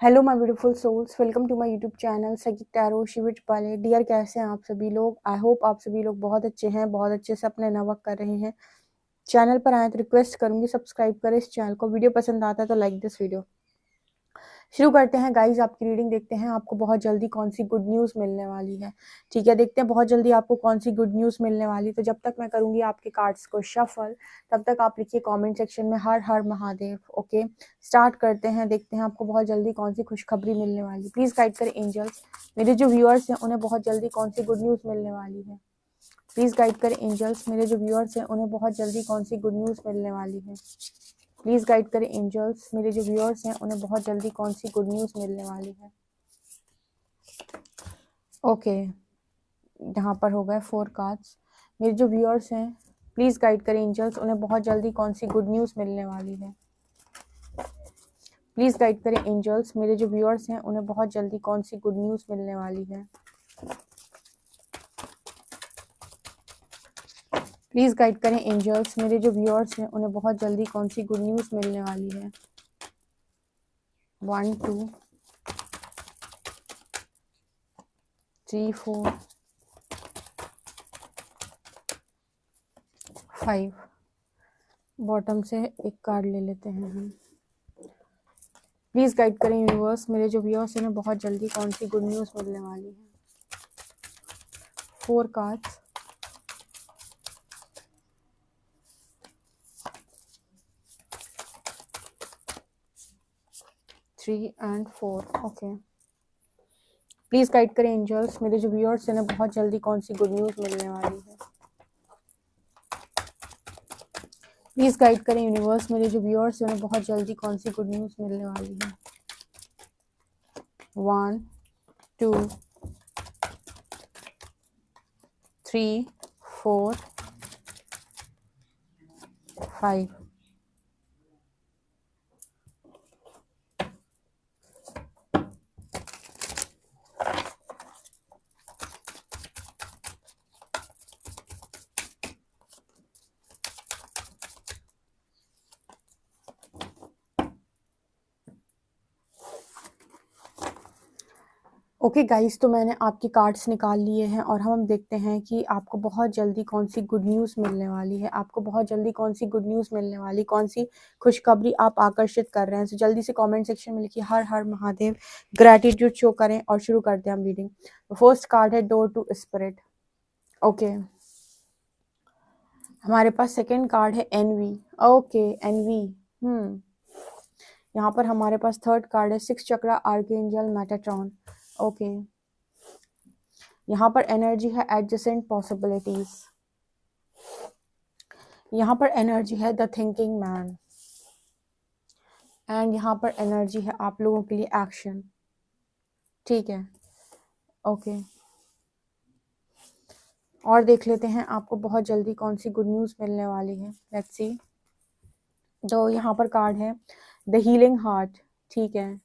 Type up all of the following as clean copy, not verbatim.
Hello my beautiful souls, welcome to my YouTube channel सकीत tarot शिविट पाले। Dear, कैसे हैं आप सभी लोग? आई होप आप सभी लोग बहुत अच्छे हैं, बहुत अच्छे से अपने नवक कर रहे हैं। चैनल पर आए तो रिक्वेस्ट करूंगी सब्सक्राइब करें इस चैनल को। वीडियो पसंद आता है तो लाइक दिस वीडियो। शुरू करते हैं गाइज, आपकी रीडिंग देखते हैं आपको बहुत जल्दी कौन सी गुड न्यूज़ मिलने वाली है। ठीक है, देखते हैं बहुत जल्दी आपको कौन सी गुड न्यूज़ मिलने वाली। तो जब तक मैं करूंगी आपके कार्ड्स को शफल, तब तक आप लिखिए कमेंट सेक्शन में हर हर महादेव। ओके, स्टार्ट करते हैं, देखते हैं आपको बहुत जल्दी कौन सी खुशखबरी मिलने वाली। प्लीज गाइड करें एंजल्स, मेरे जो व्यूअर्स हैं उन्हें बहुत जल्दी कौन सी गुड न्यूज़ मिलने वाली है। प्लीज गाइड करें एंजल्स, मेरे जो व्यूअर्स हैं उन्हें बहुत जल्दी कौन सी गुड न्यूज़ मिलने वाली है। प्लीज गाइड करें एंजल्स, मेरे जो व्यूअर्स हैं उन्हें बहुत जल्दी कौन सी गुड न्यूज़ मिलने वाली है। ओके, यहाँ पर हो गए 4 कार्ड्स। मेरे जो व्यूअर्स हैं प्लीज गाइड करें एंजल्स, उन्हें बहुत जल्दी कौन सी गुड न्यूज़ मिलने वाली है। प्लीज गाइड करें एंजल्स, मेरे जो व्यूअर्स हैं उन्हें बहुत जल्दी कौन सी गुड न्यूज़ मिलने वाली है। प्लीज गाइड करें एंजल्स, मेरे जो व्यूअर्स हैं उन्हें बहुत जल्दी कौन सी गुड न्यूज़ मिलने वाली है। 1 2 3 4 5। बॉटम से एक कार्ड ले लेते हैं हम। प्लीज गाइड करें यूनिवर्स, मेरे जो व्यूअर्स हैं उन्हें बहुत जल्दी कौन सी गुड न्यूज़ मिलने वाली है। 4 cards. 3 and 4। Okay, please guide करें एंजल्स, मेरे जो व्यूअर्स हैं उन्हें बहुत जल्दी कौन सी गुड न्यूज़ मिलने वाली है। प्लीज गाइड करें यूनिवर्स, मेरे जो व्यूअर्स हैं उन्हें बहुत जल्दी कौन सी गुड न्यूज़ मिलने वाली है। 1 2 3 4 5। ओके गाइस, तो मैंने आपके कार्ड्स निकाल लिए हैं और हम देखते हैं कि आपको बहुत जल्दी कौन सी गुड न्यूज़ मिलने वाली है। आपको बहुत जल्दी कौन सी गुड न्यूज़ मिलने वाली, कौन सी खुशखबरी आप आकर्षित कर रहे हैं। तो जल्दी से कमेंट सेक्शन में लिखिए हर हर महादेव, ग्रैटिट्यूड शो करें और शुरू करते हैं हम रीडिंग। फर्स्ट कार्ड है डोर टू स्पिरिट। ओके, हमारे पास सेकेंड कार्ड है एनवी। Okay, envy. यहाँ पर हमारे पास थर्ड कार्ड है 6 चक्रा आर्कएंजल मेटाट्रॉन। ओके, यहाँ पर एनर्जी है एडजेसेंट पॉसिबिलिटीज। यहाँ पर एनर्जी है द थिंकिंग मैन। एंड यहाँ पर एनर्जी है आप लोगों के लिए एक्शन। ठीक है, ओके, और देख लेते हैं आपको बहुत जल्दी कौन सी गुड न्यूज़ मिलने वाली है। Let's see. तो यहाँ पर कार्ड है द हीलिंग हार्ट। ठीक है,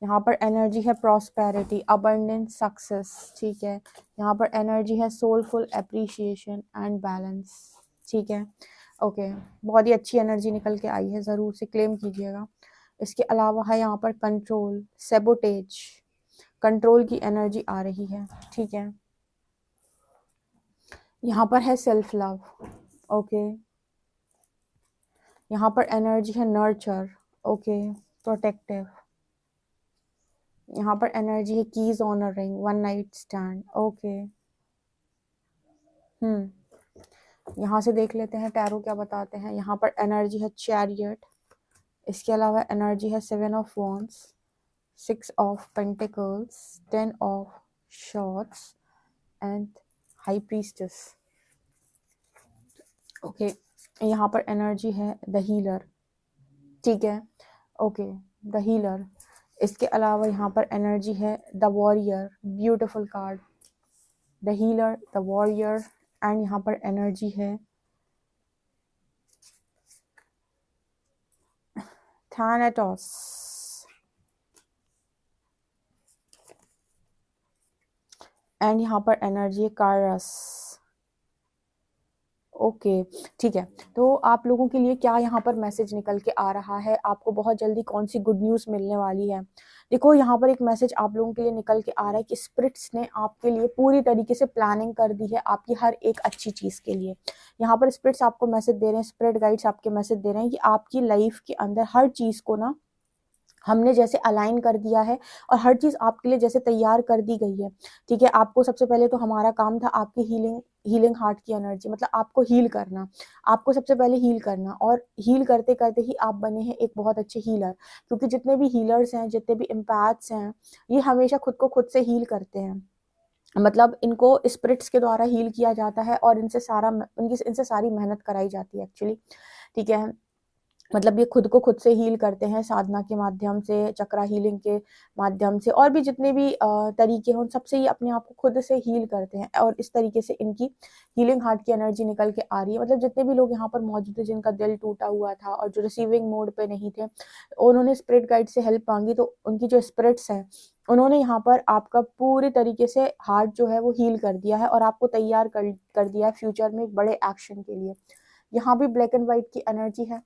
यहाँ पर एनर्जी है प्रॉस्पेरिटी, अबंडेंट, सक्सेस। ठीक है, यहाँ पर एनर्जी है सोलफुल एप्रिशिएशन एंड बैलेंस। ठीक है, ओके, बहुत ही अच्छी एनर्जी निकल के आई है, ज़रूर से क्लेम कीजिएगा। इसके अलावा है यहाँ पर कंट्रोल, सेबोटेज, कंट्रोल की एनर्जी आ रही है। ठीक है, यहाँ पर है सेल्फ लव। ओके, यहाँ पर एनर्जी है नर्चर। Okay, protective. यहाँ पर एनर्जी है keys honouring, one night stand. Okay, यहाँ से देख लेते हैं टैरो क्या बताते हैं। यहाँ पर एनर्जी है चैरियट। इसके अलावा एनर्जी है 7 of wands, 6 of pentacles, 10 of shorts and high priestess. Okay, यहाँ पर एनर्जी है द हीलर। ठीक है, ओके, द हीलर। इसके अलावा यहाँ पर एनर्जी है the warrior. Beautiful card, the healer, the warrior. And यहाँ पर एनर्जी है थैनाटोस। एंड यहाँ पर एनर्जी है कायरस। ओके, ठीक है। तो आप लोगों के लिए क्या यहाँ पर मैसेज निकल के आ रहा है? आपको बहुत जल्दी कौन-सी गुड न्यूज़ मिलने वाली है? देखो, यहाँ पर एक मैसेज आप लोगों के लिए निकल के आ रहा है कि स्पिरिट्स ने आपके लिए पूरी तरीके से प्लानिंग कर दी है आपकी हर एक अच्छी चीज़ के लिए। यहाँ पर स्पिरिट्स आपको मैसेज दे रहे हैं, स्पिरिट गाइड्स आपके मैसेज दे रहे हैं कि आपकी लाइफ़ के अंदर हर चीज़ को ना हमने जैसे अलाइन कर दिया है और हर चीज़ आपके लिए जैसे तैयार कर दी गई है, ठीक है? आपको सबसे पहले तो हमारा काम था आपकी हीलिंग हीलिंग हार्ट की एनर्जी, मतलब आपको हील करना। आपको सबसे पहले हील करना और हील करते-करते ही आप बने हैं एक बहुत अच्छे हीलर, क्योंकि जितने भी हीलर्स हैं, जितने भी एम्पैथ्स हैं, ये हमेशा खुद को खुद से हील करते हैं। मतलब इनको स्पिरिट्स के द्वारा हील किया जाता है और इनसे सारी मेहनत कराई जाती है एक्चुअली, ठीक है? मतलब ये खुद को खुद से हील करते हैं साधना के माध्यम से, चक्रा हीलिंग के माध्यम से, और भी जितने भी तरीके हैं उन सबसे ये अपने आप को खुद से हील करते हैं और इस तरीके से इनकी हीलिंग हार्ट की एनर्जी निकल के आ रही है। मतलब जितने भी लोग यहाँ पर मौजूद थे जिनका दिल टूटा हुआ था और जो रिसीविंग मोड पे नहीं थे, उन्होंने स्पिरिट गाइड से हेल्प मांगी, तो उनकी जो स्पिरिट्स हैं उन्होंने यहाँ पर आपका पूरे तरीके से हार्ट जो है वो हील कर दिया है और आपको तैयार कर दिया है फ्यूचर में एक बड़े एक्शन के लिए। यहाँ भी ब्लैक एंड व्हाइट की एनर्जी है,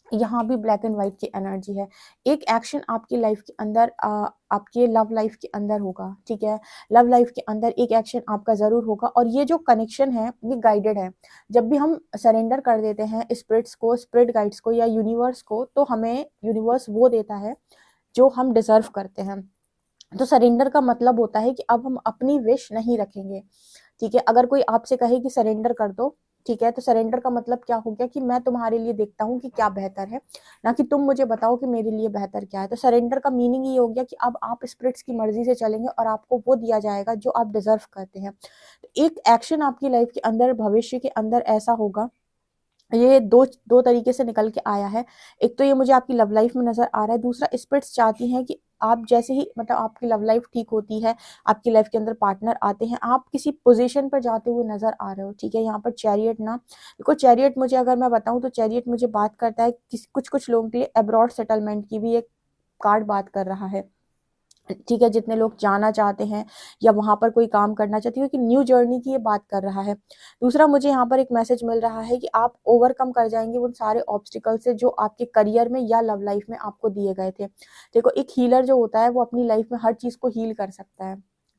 यहाँ भी ब्लैक एंड व्हाइट की एनर्जी है। एक एक्शन आपकी लाइफ के अंदर आपके लव लाइफ के अंदर होगा, ठीक है? लव लाइफ के अंदर एक एक्शन आपका ज़रूर होगा और ये जो कनेक्शन है ये गाइडेड है। जब भी हम सरेंडर कर देते हैं स्पिरिट्स को, स्पिरिट गाइड्स को या यूनिवर्स को, तो हमें यूनिवर्स वो देता है जो हम डिज़र्व करते हैं। तो सरेंडर का मतलब होता है कि अब हम अपनी विश नहीं रखेंगे, ठीक है? अगर कोई आपसे कहे कि सरेंडर कर दो, ठीक है? तो सरेंडर का मतलब क्या हो गया कि मैं तुम्हारे लिए देखता हूँ कि क्या बेहतर है, ना कि तुम मुझे बताओ कि मेरे लिए बेहतर क्या है। तो सरेंडर का मीनिंग ये हो गया कि अब आप स्पिरिट्स की मर्ज़ी से चलेंगे और आपको वो दिया जाएगा जो आप डिज़र्व करते हैं। तो एक एक्शन आपकी लाइफ़ के अंदर, भविष्य के अंदर ऐसा होगा, ये दो तरीके से निकल के आया है। एक तो ये मुझे आपकी लव लाइफ में नज़र आ रहा है, दूसरा स्पिरिट्स चाहती हैं कि आप जैसे ही, मतलब आपकी लव लाइफ ठीक होती है, आपकी लाइफ के अंदर पार्टनर आते हैं, आप किसी पोज़ीशन पर जाते हुए नज़र आ रहे हो, ठीक है? यहाँ पर चैरियट ना, देखो चैरियट मुझे, अगर मैं बताऊँ तो चैरियट मुझे बात करता है कुछ-कुछ लोगों के लिए अब्रॉड सेटलमेंट की भी एक कार्ड बात कर रहा है। ठीक है, जितने लोग जाना चाहते हैं या वहाँ पर कोई काम करना चाहते हैं, कि न्यू जर्नी की ये बात कर रहा है। दूसरा मुझे यहाँ पर एक मैसेज मिल रहा है कि आप ओवरकम कर जाएँगे उन सारे ऑब्स्टिकल से जो आपके करियर में या लव लाइफ में आपको दिए गए थे। देखो, एक हीलर जो होता है वो अपनी लाइफ में हर चीज़ को हील कर सकता है,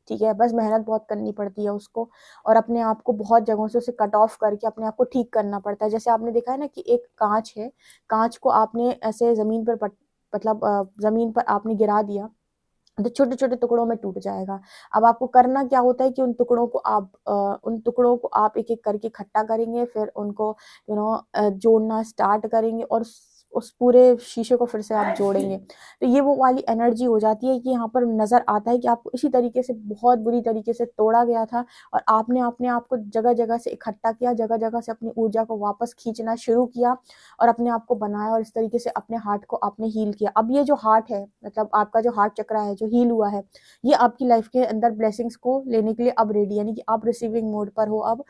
ठीक है? बस मेहनत बहुत करनी पड़ती है उसको और अपने आप को बहुत जगहों से उसे कट ऑफ करके अपने आप को ठीक करना पड़ता है। जैसे आपने देखा है ना कि एक काँच है, काँच को आपने ऐसे ज़मीन पर मतलब ज़मीन पर आपने गिरा दिया, तो छोटे-छोटे टुकड़ों में टूट जाएगा। अब आपको करना क्या होता है कि उन टुकड़ों को आप एक-एक करके इकट्ठा करेंगे, फिर उनको जोड़ना स्टार्ट करेंगे और उस पूरे शीशे को फिर से आप जोड़ेंगे। तो ये वो वाली एनर्जी हो जाती है कि यहाँ पर नज़र आता है कि आपको इसी तरीके से बहुत बुरी तरीके से तोड़ा गया था और आपने अपने आप को जगह-जगह से इकट्ठा किया, जगह-जगह से अपनी ऊर्जा को वापस खींचना शुरू किया और अपने आप को बनाया और इस तरीके से अपने हार्ट को आपने हील किया। अब ये जो हार्ट है, मतलब आपका जो हार्ट चक्रा है, जो हील हुआ है, ये आपकी लाइफ के अंदर ब्लेसिंग्स को लेने के लिए अब रेडी, यानी कि आप रिसीविंग मोड पर हो अब।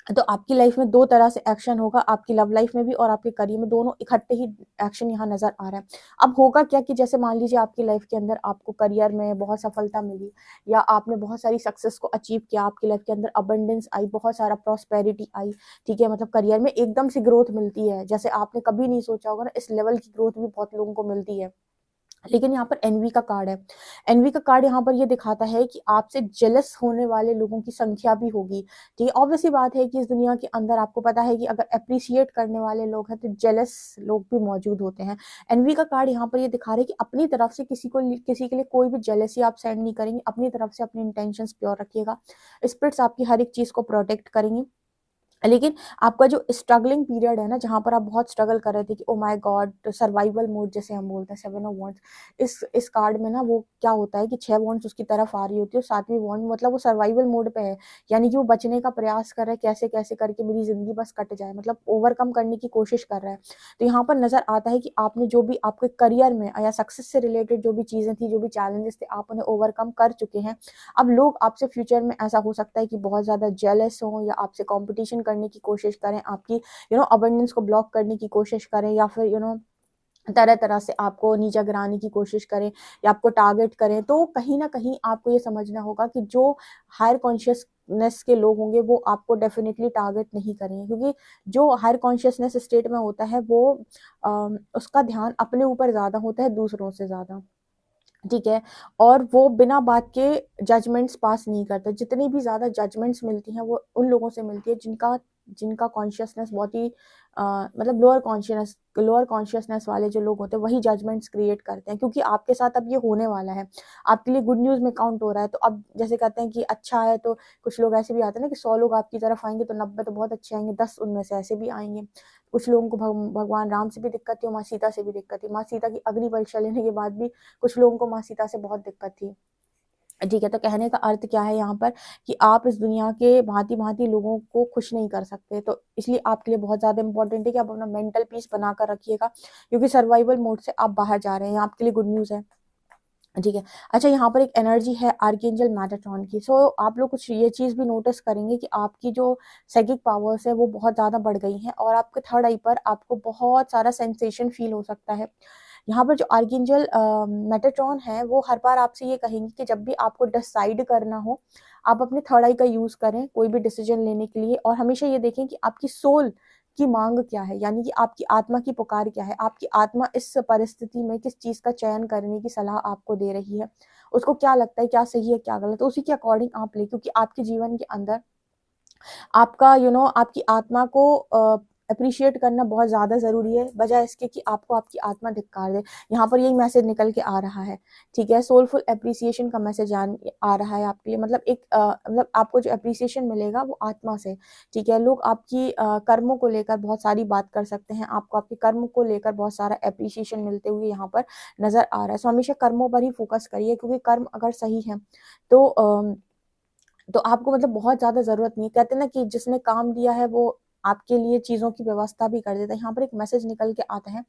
तो आपकी लाइफ में 2 तरह से एक्शन होगा, आपकी लव लाइफ में भी और आपके करियर में, दोनों इकट्ठे ही एक्शन यहाँ नज़र आ रहा है। अब होगा क्या कि जैसे मान लीजिए आपकी लाइफ के अंदर आपको करियर में बहुत सफलता मिली या आपने बहुत सारी सक्सेस को अचीव किया, आपकी लाइफ के अंदर अबंडेंस आई, बहुत सारा प्रॉस्पेरिटी आई, ठीक है? मतलब करियर में एकदम से ग्रोथ मिलती है, जैसे आपने कभी नहीं सोचा होगा ना, इस लेवल की ग्रोथ भी बहुत लोगों को मिलती है। लेकिन यहाँ पर एनवी का कार्ड है। एनवी का कार्ड यहाँ पर ये दिखाता है कि आपसे जेलस होने वाले लोगों की संख्या भी होगी, ठीक है? ऑब्वियस सी बात है कि इस दुनिया के अंदर आपको पता है कि अगर एप्रिशिएट करने वाले लोग हैं, तो जेलस लोग भी मौजूद होते हैं। एनवी का कार्ड यहाँ पर ये दिखा रहा है कि अपनी तरफ से किसी के लिए कोई भी जेलसी आप सेंड नहीं करेंगे, अपनी तरफ से अपने इंटेंशंस प्योर रखिएगा। स्पिरिट्स आपकी हर एक चीज़ को प्रोटेक्ट करेंगी। लेकिन आपका जो स्ट्रगलिंग पीरियड है ना, जहाँ पर आप बहुत स्ट्रगल कर रहे थे कि oh my God, survival mode जैसे हम बोलते हैं, 7 ऑफ वांड्स, इस कार्ड में ना वो क्या होता है कि 6 वांड्स उसकी तरफ आ रही होती है और 7वीं वांड, मतलब वो सर्वाइवल मोड पे है, यानी कि वो बचने का प्रयास कर रहा है, कैसे-कैसे करके मेरी ज़िंदगी बस कट जाए, मतलब ओवरकम करने की कोशिश कर रहा है। तो यहाँ पर नज़र आता है कि आपने जो भी आपके करियर में या सक्सेस से रिलेटेड जो भी चीज़ें थी, जो भी चैलेंजेस थे, आप उन्हें ओवरकम कर चुके हैं। अब लोग आपसे फ्यूचर में, ऐसा हो सकता है कि बहुत ज़्यादा जेलस हों या आपसे कॉम्पिटिशन करने की कोशिश करें, आपकी अबंडेंस को ब्लॉक करने की कोशिश करें, या फिर तरह-तरह से आपको नीचा गिराने की कोशिश करें या आपको टारगेट करें। तो कहीं न कहीं आपको ये समझना होगा कि जो हायर कॉन्शियस कॉन्शियसनेस के लोग होंगे वो आपको डेफिनेटली टारगेट नहीं करेंगे, क्योंकि जो हायर कॉन्शियसनेस स्टेट में होता है वो उसका ध्यान अपने ऊपर ज़्यादा होता है दूसरों से ज़्यादा, ठीक है। और वो बिना बात के जजमेंट्स पास नहीं करते। जितनी भी ज़्यादा जजमेंट्स मिलती हैं वो उन लोगों से मिलती है जिनका जिनका कॉन्शियसनेस बहुत ही मतलब लोअर कॉन्शियसनेस वाले जो लोग होते हैं वही जजमेंट्स क्रिएट करते हैं, क्योंकि आपके साथ अब ये होने वाला है, आपके लिए गुड न्यूज़ में काउंट हो रहा है। तो अब जैसे कहते हैं कि अच्छा है, तो कुछ लोग ऐसे भी आते हैं ना कि 100 लोग आपकी तरफ आएंगे तो 90 तो बहुत अच्छे आएंगे, 10 उनमें से ऐसे भी आएंगे। कुछ लोगों को भगवान राम से भी दिक्कत थी, माँ सीता से भी दिक्कत थी। माँ सीता की अग्नि परीक्षा लेने के बाद भी कुछ लोगों को माँ सीता से बहुत दिक्कत थी, ठीक है। तो कहने का अर्थ क्या है यहाँ पर कि आप इस दुनिया के भांति भांति लोगों को खुश नहीं कर सकते। तो इसलिए आपके लिए बहुत ज़्यादा इंपॉर्टेंट है कि आप अपना मेंटल पीस बना कर रखिएगा, क्योंकि सर्वाइवल मोड से आप बाहर जा रहे हैं, आपके लिए गुड न्यूज़ है, ठीक है। अच्छा, यहाँ पर एक एनर्जी है आर्कएंजल मेटाट्रॉन की। सो आप लोग कुछ ये चीज़ भी नोटिस करेंगे कि आपकी जो साइकिक पावर्स है वो बहुत ज़्यादा बढ़ गई हैं, और आपके थर्ड आई पर आपको बहुत सारा सेंसेशन फील हो सकता है। यहाँ पर जो आर्कएंजल मेटाट्रॉन है वो हर बार आपसे ये कहेंगे कि जब भी आपको डिसाइड करना हो, आप अपने थर्ड आई का यूज़ करें कोई भी डिसीजन लेने के लिए, और हमेशा ये देखें कि आपकी सोल की मांग क्या है, यानी कि आपकी आत्मा की पुकार क्या है, आपकी आत्मा इस परिस्थिति में किस चीज़ का चयन करने की सलाह आपको दे रही है, उसको क्या लगता है क्या सही है क्या गलत, तो उसी के अकॉर्डिंग आप ले, क्योंकि आपके जीवन के अंदर आपका आपकी आत्मा को अप्रिशिएट करना बहुत ज़्यादा ज़रूरी है, बजाय इसके कि आपको आपकी आत्मा धिक्कार दे। यहाँ पर यही मैसेज निकल के आ रहा है, ठीक है। सोलफुल एप्रिसिएशन का मैसेज आ रहा है आपके लिए, मतलब एक मतलब आपको जो एप्रिसिएशन मिलेगा वो आत्मा से, ठीक है। लोग आपकी कर्मों को लेकर बहुत सारी बात कर सकते हैं, आपको आपके कर्म को लेकर बहुत सारा एप्रिसिएशन मिलते हुए यहाँ पर नज़र आ रहा है। सो हमेशा कर्मों पर ही फोकस करिए, क्योंकि कर्म अगर सही है तो आपको मतलब बहुत ज़्यादा ज़रूरत नहीं है। कहते हैं ना कि जिसने काम दिया है वो आपके लिए चीज़ों की व्यवस्था भी कर देता है। यहाँ पर एक मैसेज निकल के आता है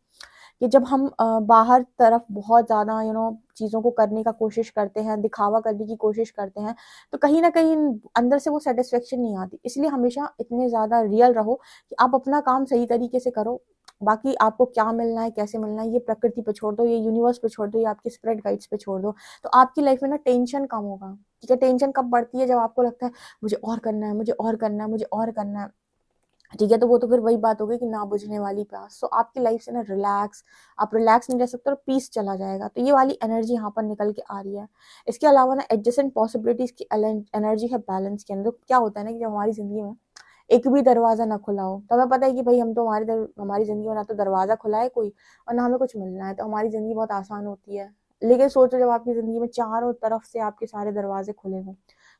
कि जब हम बाहर तरफ बहुत ज़्यादा चीज़ों को करने का कोशिश करते हैं, दिखावा करने की कोशिश करते हैं, तो कहीं न कहीं अंदर से वो सैटिस्फैक्शन नहीं आती। इसलिए हमेशा इतने ज़्यादा रियल रहो कि आप अपना काम सही तरीके से करो। बाकी आपको क्या मिलना है, कैसे मिलना है, ये प्रकृति पे छोड़ दो, ये यूनिवर्स पे छोड़ दो, ये आपके स्पिरिट गाइड्स पे छोड़ दो। तो आपकी लाइफ में ना टेंशन कम होगा, ठीक है। टेंशन कब बढ़ती है? जब आपको लगता है मुझे और करना है, मुझे और करना है, मुझे और करना है, ठीक है। तो वो तो फिर वही बात हो गई कि ना बुझने वाली प्यास। तो आपकी लाइफ से ना आप रिलैक्स नहीं रह सकते और पीस चला जाएगा। तो ये वाली एनर्जी यहाँ पर निकल के आ रही है। इसके अलावा ना एडजेसेंट पॉसिबिलिटीज की एनर्जी है बैलेंस के अंदर। तो क्या होता है ना कि जब हमारी जिंदगी में एक भी दरवाजा ना खुला हो, तो हमें पता है कि भाई हम तो हमारी जिंदगी में ना तो दरवाजा खुला है कोई, और ना हमें कुछ मिलना है, तो हमारी जिंदगी बहुत आसान होती है। लेकिन सोचो जब आपकी जिंदगी में चारों तरफ से आपके सारे दरवाजे खुले हों,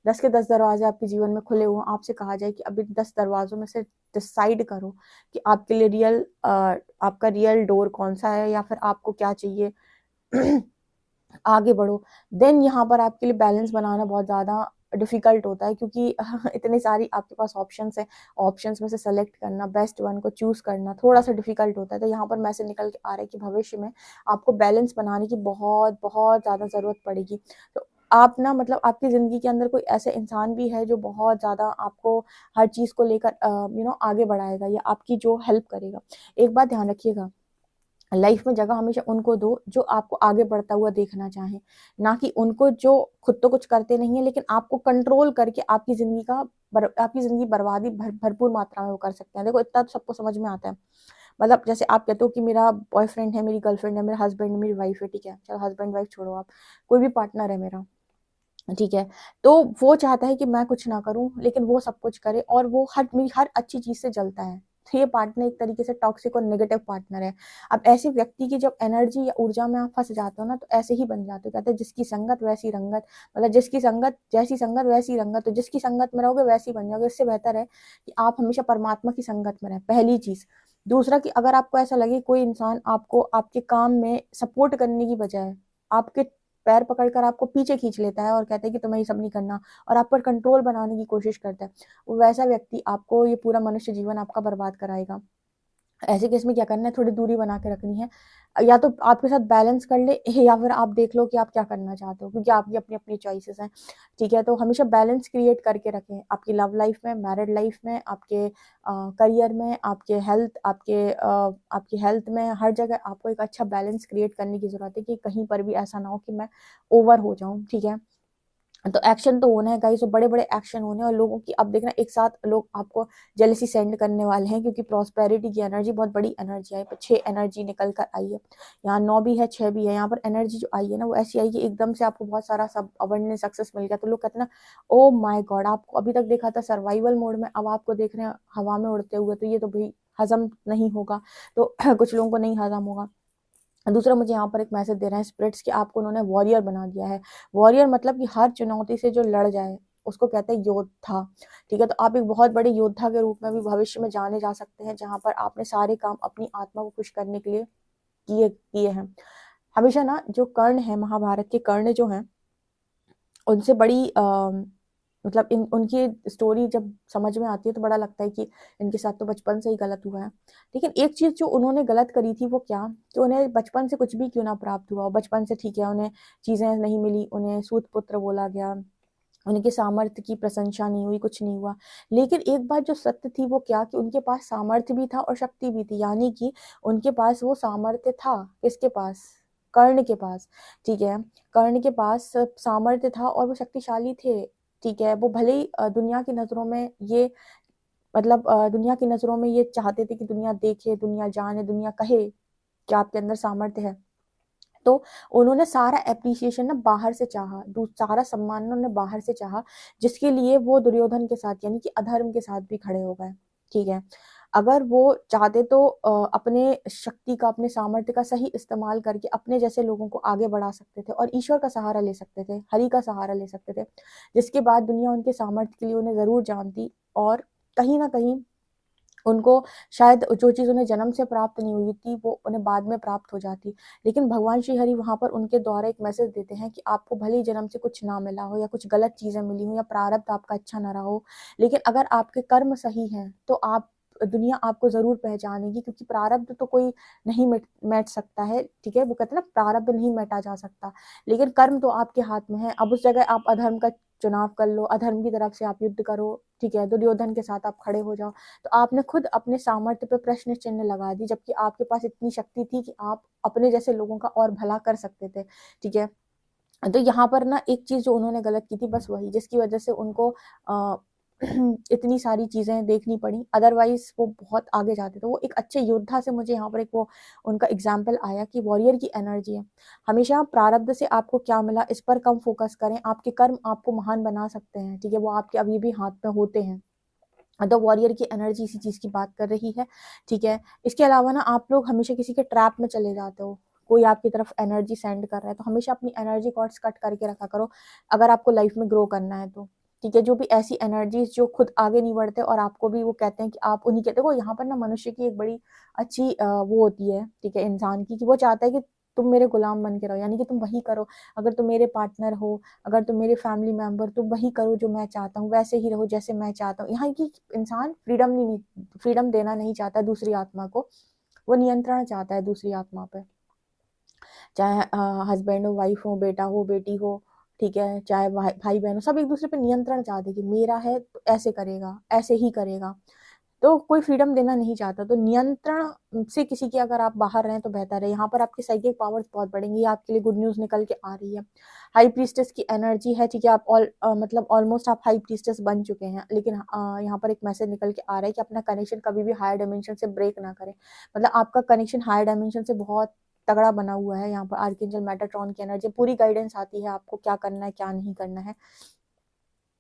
10 के 10 दरवाजे आपके जीवन में खुले हुए, आपसे कहा जाए कि अभी 10 दरवाजों में से डिसाइड करो कि आपके लिए आपका रियल डोर कौन सा है, या फिर आपको क्या चाहिए आगे बढ़ो। देन यहाँ पर आपके लिए बैलेंस बनाना बहुत ज़्यादा डिफिकल्ट होता है, क्योंकि इतनी सारी आपके पास ऑप्शंस है, ऑप्शंस में से सेलेक्ट करना, बेस्ट वन को चूज करना थोड़ा सा डिफिकल्ट होता है। तो यहाँ पर मैसेज निकल के आ रहा है कि भविष्य में आपको बैलेंस बनाने की बहुत बहुत ज़्यादा ज़रूरत पड़ेगी। तो आप ना मतलब आपकी ज़िंदगी के अंदर कोई ऐसे इंसान भी है जो बहुत ज़्यादा आपको हर चीज़ को लेकर आगे बढ़ाएगा या आपकी जो हेल्प करेगा। एक बात ध्यान रखिएगा, लाइफ में जगह हमेशा उनको दो जो आपको आगे बढ़ता हुआ देखना चाहें, ना कि उनको जो खुद तो कुछ करते नहीं है लेकिन आपको कंट्रोल करके आपकी जिंदगी बर्बादी भरपूर मात्रा में वो कर सकते हैं। देखो इतना तो सबको समझ में आता है। मतलब जैसे आप कहते हो कि मेरा बॉयफ्रेंड है, मेरी गर्लफ्रेंड है, मेरा हस्बैंड है, मेरी वाइफ है, ठीक है, चलो हस्बैंड वाइफ छोड़ो, आप कोई भी पार्टनर है मेरा, ठीक है। तो वो चाहता है कि मैं कुछ ना करूं लेकिन वो सब कुछ करे, और वो मेरी हर अच्छी चीज से जलता है। तो ये पार्टनर एक तरीके से टॉक्सिक और नेगेटिव पार्टनर है। अब ऐसे व्यक्ति की जब एनर्जी या ऊर्जा में आप फंस जाते हो ना, तो ऐसे ही बन जाते हो। कहते हैं जिसकी संगत वैसी रंगत, मतलब जिसकी संगत जैसी संगत वैसी रंगत, तो जिसकी संगत में रहोगे वैसी बन जाओगे। इससे बेहतर है कि आप हमेशा परमात्मा की संगत में रहें, पहली चीज। दूसरा कि अगर आपको ऐसा लगे कोई इंसान आपको आपके काम में सपोर्ट करने की बजाय आपके पैर पकड़कर आपको पीछे खींच लेता है और कहता है कि तुम्हें ये सब नहीं करना, और आप पर कंट्रोल बनाने की कोशिश करता है, वो वैसा व्यक्ति आपको ये पूरा मनुष्य जीवन आपका बर्बाद कराएगा। ऐसे केस में क्या करना है, थोड़ी दूरी बना के रखनी है। या तो आपके साथ बैलेंस कर ले, या फिर आप देख लो कि आप क्या करना चाहते हो, क्योंकि आपकी अपनी अपनी चॉइसेस हैं, ठीक है। तो हमेशा बैलेंस क्रिएट करके रखें आपकी लव लाइफ में, मैरिड लाइफ में, आपके करियर में, आपकी हेल्थ में, हर जगह आपको एक अच्छा बैलेंस क्रिएट करने की जरूरत है कि कहीं पर भी ऐसा ना हो कि मैं ओवर हो जाऊं, ठीक है। तो एक्शन तो होना है गाइस, तो बड़े बड़े एक्शन होने हैं, और लोगों की अब देखना एक साथ लोग आपको जेलसी सेंड करने वाले हैं, क्योंकि प्रॉस्पेरिटी की एनर्जी बहुत बड़ी एनर्जी आई, 6 एनर्जी निकल कर आई है, यहाँ 9 भी है 6 भी है। यहाँ पर एनर्जी जो आई है ना वो ऐसी आई कि एकदम से आपको बहुत सारा सब अबंडेंस सक्सेस मिल गया। तो लोग कहते हैं ना, ओ माय गॉड, आपको अभी तक देखा था सर्वाइवल मोड में, अब आपको देख रहे हैं हवा में उड़ते हुए, तो ये तो भाई हजम नहीं होगा। तो कुछ लोगों को नहीं हजम होगा। दूसरा, मुझे यहाँ पर एक मैसेज दे रहे हैं स्पिरिट्स कि आपको उन्होंने वॉरियर बना दिया है। वॉरियर मतलब कि हर चुनौती से जो लड़ जाए उसको कहते हैं योद्धा। ठीक है, तो आप एक बहुत बड़े योद्धा के रूप में भी भविष्य में जाने जा सकते हैं, जहां पर आपने सारे काम अपनी आत्मा को खुश करने के लिए किए किए हैं। हमेशा ना जो कर्ण है, महाभारत के कर्ण जो हैं, उनसे बड़ी मतलब इन उनकी स्टोरी जब समझ में आती है तो बड़ा लगता है कि इनके साथ तो बचपन से ही गलत हुआ है। लेकिन एक चीज जो उन्होंने गलत करी थी वो क्या, कि उन्हें बचपन से कुछ भी क्यों ना प्राप्त हुआ, बचपन से ठीक है उन्हें चीजें नहीं मिली, उन्हें सूत पुत्र बोला गया, उनके सामर्थ्य की प्रशंसा नहीं हुई, कुछ नहीं हुआ। लेकिन एक बात जो सत्य थी वो क्या, कि उनके पास सामर्थ्य भी था और शक्ति भी थी, यानी कि उनके पास वो सामर्थ्य था। किसके पास? कर्ण के पास। ठीक है, कर्ण के पास सामर्थ्य था और वो शक्तिशाली थे। ठीक है, वो भले ही दुनिया की नजरों में ये मतलब दुनिया की नजरों में ये चाहते थे कि दुनिया देखे, दुनिया जाने, दुनिया कहे कि आपके अंदर सामर्थ्य है। तो उन्होंने सारा एप्रिसिएशन ना बाहर से चाहा, सारा सम्मान उन्होंने बाहर से चाहा, जिसके लिए वो दुर्योधन के साथ यानी कि अधर्म के साथ भी खड़े हो गए। ठीक है, अगर वो चाहते तो अपने शक्ति का, अपने सामर्थ्य का सही इस्तेमाल करके अपने जैसे लोगों को आगे बढ़ा सकते थे और ईश्वर का सहारा ले सकते थे, हरि का सहारा ले सकते थे, जिसके बाद दुनिया उनके सामर्थ्य के लिए उन्हें जरूर जानती, और कहीं ना कहीं उनको शायद जो चीज़ उन्हें जन्म से प्राप्त नहीं हुई थी वो उन्हें बाद में प्राप्त हो जाती। लेकिन भगवान श्री हरि वहां पर उनके द्वारा एक मैसेज देते हैं कि आपको भले ही जन्म से कुछ ना मिला हो या कुछ गलत चीजें मिली हो या प्रारब्ध आपका अच्छा ना रहा हो, लेकिन अगर आपके कर्म सही हैं तो आप दुनिया आपको जरूर पहचानेगी, क्योंकि प्रारब्ध तो कोई नहीं मिट सकता है। ठीक है, वो कहते हैं ना प्रारब्ध नहीं मिटा जा सकता, लेकिन कर्म तो आपके हाथ में है। अब उस जगह आप अधर्म का चुनाव कर लो, अधर्म की तरफ से आप युद्ध करो, ठीक है, दुर्योधन के साथ आप खड़े हो जाओ, तो आपने खुद अपने सामर्थ्य पे प्रश्न चिन्ह लगा दी, जबकि आपके पास इतनी शक्ति थी कि आप अपने जैसे लोगों का और भला कर सकते थे। ठीक है, तो यहाँ पर ना एक चीज जो उन्होंने गलत की थी बस वही, जिसकी वजह से उनको इतनी सारी चीजें देखनी पड़ी, अदरवाइज वो बहुत आगे जाते थे। वो एक अच्छे योद्धा से मुझे यहाँ पर एक वो उनका एग्जाम्पल आया कि वॉरियर की एनर्जी है। हमेशा प्रारब्ध से आपको क्या मिला इस पर कम फोकस करें, आपके कर्म आपको महान बना सकते हैं। ठीक है, वो आपके अभी भी हाथ में होते हैं। द वॉरियर की एनर्जी इसी चीज की बात कर रही है। ठीक है, इसके अलावा ना आप लोग हमेशा किसी के ट्रैप में चले जाते हो, कोई आपकी तरफ एनर्जी सेंड कर रहा है तो हमेशा अपनी एनर्जी कॉर्ड्स कट करके रखा करो, अगर आपको लाइफ में ग्रो करना है तो। ठीक है, जो भी ऐसी एनर्जीज जो खुद आगे नहीं बढ़ते और आपको भी वो कहते हैं कि आप उन्हीं के, देखो यहाँ पर ना मनुष्य की एक बड़ी अच्छी वो होती है, ठीक है, इंसान की, कि वो चाहता है कि तुम मेरे गुलाम बन के रहो, यानी कि तुम वही करो, अगर तुम मेरे पार्टनर हो, अगर तुम मेरे फैमिली मेंबर, तुम वही करो जो मैं चाहता हूँ, वैसे ही रहो जैसे मैं चाहता हूँ। यहाँ की इंसान फ्रीडम देना नहीं चाहता दूसरी आत्मा को, वो नियंत्रण चाहता है दूसरी आत्मा पे, चाहे हस्बैंड हो, वाइफ हो, बेटा हो, बेटी हो। ठीक है, चाहे भाई बहन हो, सब एक दूसरे पे नियंत्रण चाहते कि मेरा है तो ऐसे करेगा, ऐसे ही करेगा, तो कोई फ्रीडम देना नहीं चाहता। तो नियंत्रण से किसी के अगर आप बाहर रहें तो बेहतर है। यहाँ पर आपके साइकिक पावर्स बहुत बढ़ेंगी, आपके लिए गुड न्यूज निकल के आ रही है। हाई प्रीस्टेस की एनर्जी है। ठीक है, आप मतलब ऑलमोस्ट आप हाई प्रीस्टेस बन चुके हैं, लेकिन यहाँ पर एक मैसेज निकल के आ रहा है कि अपना कनेक्शन कभी भी हायर डायमेंशन से ब्रेक ना करें, मतलब आपका कनेक्शन हायर डायमेंशन से बहुत तगड़ा बना हुआ है। यहाँ पर आर्कएंजल मेटाट्रॉन की एनर्जी, पूरी गाइडेंस आती है आपको क्या करना है क्या नहीं करना है।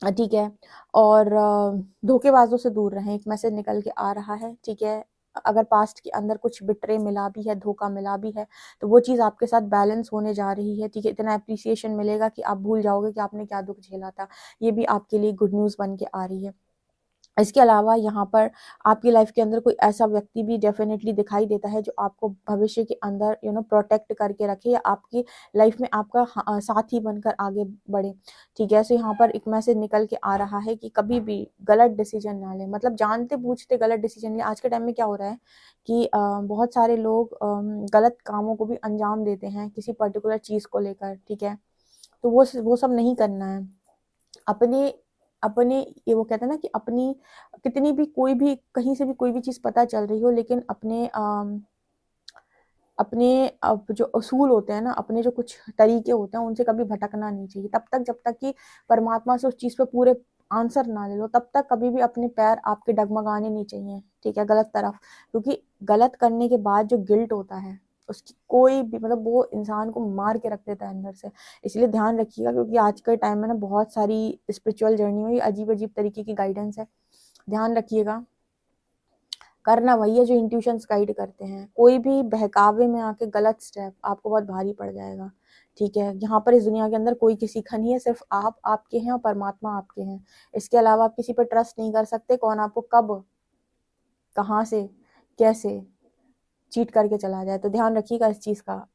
ठीक है, और धोखेबाजों से दूर रहें, एक मैसेज निकल के आ रहा है। ठीक है, अगर पास्ट के अंदर कुछ बिट्रे मिला भी है, धोखा मिला भी है, तो वो चीज़ आपके साथ बैलेंस होने जा रही है। ठीक है, इतना अप्रिसिएशन मिलेगा कि आप भूल जाओगे कि आपने क्या दुख झेला था। ये भी आपके लिए गुड न्यूज़ बन के आ रही है। इसके अलावा यहाँ पर आपकी लाइफ के अंदर कोई ऐसा व्यक्ति भी डेफिनेटली दिखाई देता है जो आपको भविष्य के अंदर प्रोटेक्ट करके रखे, या आपकी लाइफ में आपका साथी बनकर आगे बढ़े। ठीक है, सो यहाँ पर एक मैसेज निकल के आ रहा है कि कभी भी गलत डिसीजन ना लें, मतलब जानते बूझते गलत डिसीजन लें। आज के टाइम में क्या हो रहा है कि बहुत सारे लोग गलत कामों को भी अंजाम देते हैं किसी पर्टिकुलर चीज को लेकर। ठीक है, तो वो सब नहीं करना है। अपने अपने ये वो कहते हैं ना कि अपनी कितनी भी कोई भी कहीं से भी कोई भी चीज पता चल रही हो, लेकिन अपने अपने अब जो असूल होते हैं ना, अपने जो कुछ तरीके होते हैं, उनसे कभी भटकना नहीं चाहिए। तब तक जब तक कि परमात्मा से उस चीज़ पे पूरे आंसर ना ले लो, तब तक कभी भी अपने पैर आपके डगमगाने नहीं चाहिए, ठीक है, गलत तरफ। क्योंकि गलत करने के बाद जो गिल्ट होता है, उसकी कोई भी मतलब वो इंसान को मार के रख देता है अंदर से। इसलिए ध्यान रखिएगा, क्योंकि आज के टाइम में ना बहुत सारी स्पिरिचुअल जर्नी में अजीब अजीब तरीके की गाइडेंस है। ध्यान रखिएगा, करना वही है जो इंट्यूशंस गाइड करते हैं। कोई भी बहकावे में आके गलत स्टेप आपको बहुत भारी पड़ जाएगा, ठीक है। यहाँ पर इस दुनिया के अंदर कोई किसी का नहीं है, सिर्फ आप आपके हैं और परमात्मा आपके हैं। इसके अलावा आप किसी पर ट्रस्ट नहीं कर सकते, कौन आपको कब कहाँ से कैसे चीट करके चला जाए। तो ध्यान रखिएगा इस चीज़ का,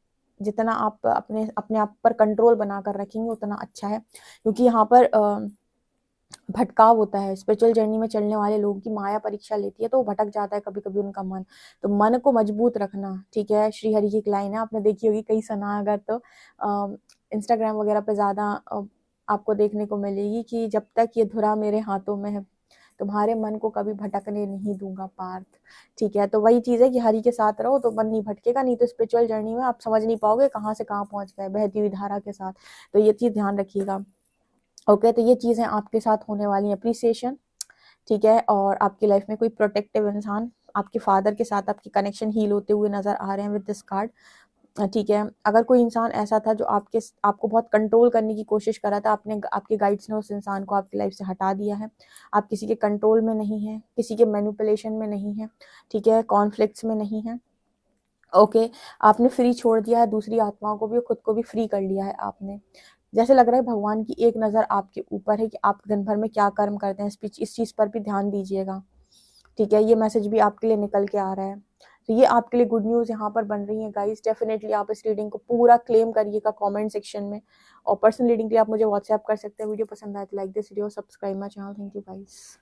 जितना आप अपने अपने आप पर कंट्रोल बनाकर रखेंगे उतना अच्छा है। क्योंकि यहाँ पर भटकाव होता है, स्पिरिचुअल जर्नी में चलने वाले लोगों की माया परीक्षा लेती है, तो वो भटक जाता है कभी कभी उनका मन। तो मन को मजबूत रखना, ठीक है। श्री हरि की एक लाइन है, आपने देखी होगी, कहीं सुना अगर तो इंस्टाग्राम वगैरह पे ज़्यादा आपको देखने को मिलेगी कि जब तक ये धुरा मेरे हाथों में है, तुम्हारे मन को कभी भटकने नहीं दूंगा पार्थ, ठीक है। तो वही चीज़ है कि हरि के साथ रहो तो मन नहीं भटकेगा, नहीं तो स्पिरिचुअल जर्नी में आप समझ नहीं पाओगे कहाँ से कहाँ पहुँच गए बहती हुई धारा के साथ। तो ये चीज़ ध्यान रखिएगा, ओके। तो ये चीज़ें आपके साथ होने वाली हैं, अप्रिसिएशन, ठीक है। और आपकी लाइफ में कोई प्रोटेक्टिव इंसान, आपके फादर के साथ आपके कनेक्शन हील होते हुए नजर आ रहे हैं विद दिस कार्ड, ठीक है। अगर कोई इंसान ऐसा था जो आपको बहुत कंट्रोल करने की कोशिश कर रहा था, आपके गाइड्स ने उस इंसान को आपकी लाइफ से हटा दिया है। आप किसी के कंट्रोल में नहीं है, किसी के मैनिपुलेशन में नहीं है, ठीक है, कॉन्फ्लिक्ट्स में नहीं है, ओके। आपने फ्री छोड़ दिया है दूसरी आत्माओं को भी, खुद को भी फ्री कर लिया है आपने। जैसे लग रहा है भगवान की एक नज़र आपके ऊपर है कि आप दिन भर में क्या कर्म करते हैं। इस चीज़ पर भी ध्यान दीजिएगा, ठीक है। ये मैसेज भी आपके लिए निकल के आ रहा है। तो ये आपके लिए गुड न्यूज़ यहाँ पर बन रही है गाइस। डेफिनेटली आप इस रीडिंग को पूरा क्लेम करिएगा कमेंट सेक्शन में, और पर्सनल रीडिंग के लिए आप मुझे व्हाट्सएप कर सकते हैं। वीडियो पसंद आए तो like this video, subscribe my channel. Thank you guys.